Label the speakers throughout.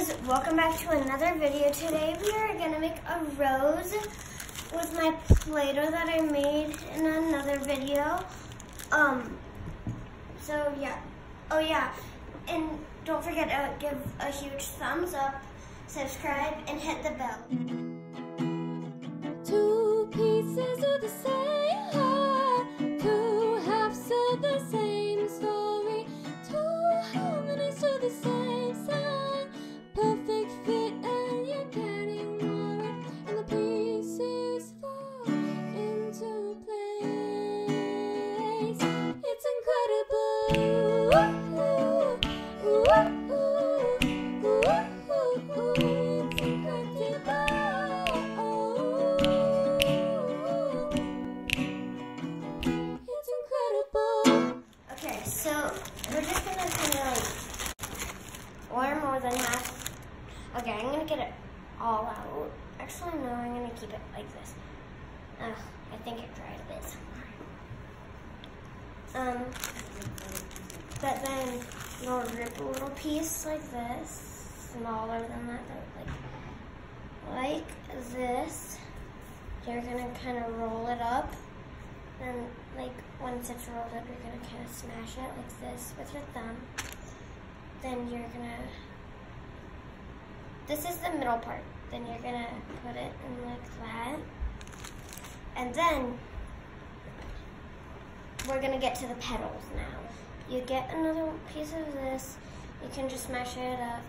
Speaker 1: guys, welcome back to another video. Today we are going to make a rose with my Play-Doh that I made in another video. So yeah. Oh yeah, and don't forget to give a huge thumbs up, subscribe, and hit the bell.
Speaker 2: Two pieces of the same heart, two halves of the same story, two harmonies to the same sound, perfect fit and you're getting more, and the pieces fall into place. It's incredible. Ooh, ooh, ooh, ooh, ooh, ooh, it's incredible.
Speaker 1: So we're just gonna kind of or more than half. Okay, I'm gonna get it all out. Actually, no, I'm gonna keep it like this. I think it dried a bit somewhere. But then you'll rip a little piece like this, smaller than that, like this. You're gonna kind of roll it up. And like once it's rolled up, you're gonna kind of smash it like this with your thumb. Then you're gonna, this is the middle part. Then you're gonna put it in like that. And then we're gonna get to the petals now. You get another piece of this. You can just smash it up,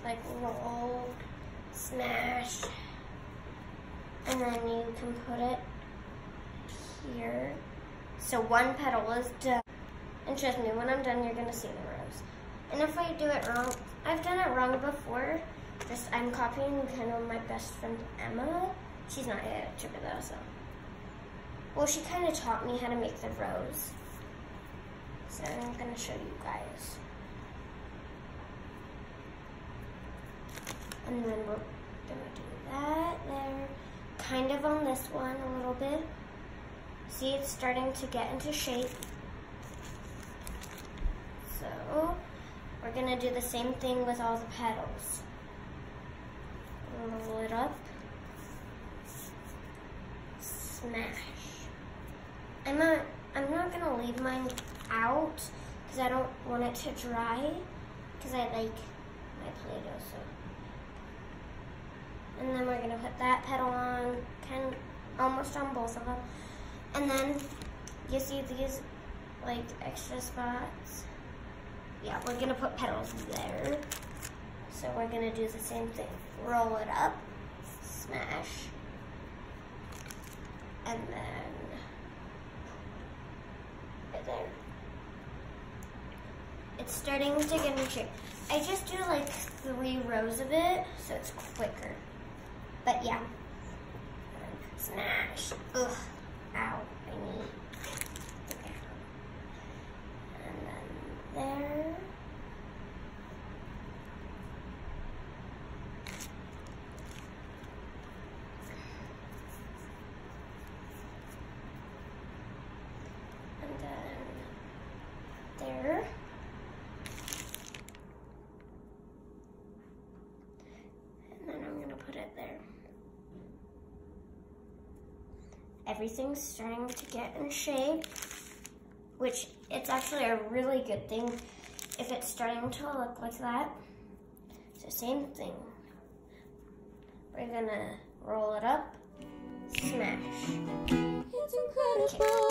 Speaker 1: like roll, smash. And then you can put it here. So one petal is done. And trust me, when I'm done, you're gonna see the rose. And if I do it wrong, I've done it wrong before. Just I'm copying kind of my best friend Emma. She's not a YouTuber though, so. Well, she kind of taught me how to make the rose. So I'm gonna show you guys. And then we're gonna do that there. Kind of on this one a little bit. See, it's starting to get into shape. So, we're gonna do the same thing with all the petals. Roll it up. Smash. I'm not gonna leave mine out because I don't want it to dry because I like my Play-Doh, so. And then we're gonna put that petal on, kind of almost on both of them. And then you see these like extra spots. Yeah, we're gonna put petals there. So we're gonna do the same thing. Roll it up, smash, and then right there. It's starting to get in shape. I just do like 3 rows of it, so it's quicker. But yeah, smash. Ugh. Ow, I need. And then there. And then there. And then I'm gonna put it there. Everything's starting to get in shape, which it's actually a really good thing if it's starting to look like that. So same thing. We're gonna roll it up, smash.
Speaker 2: It's incredible.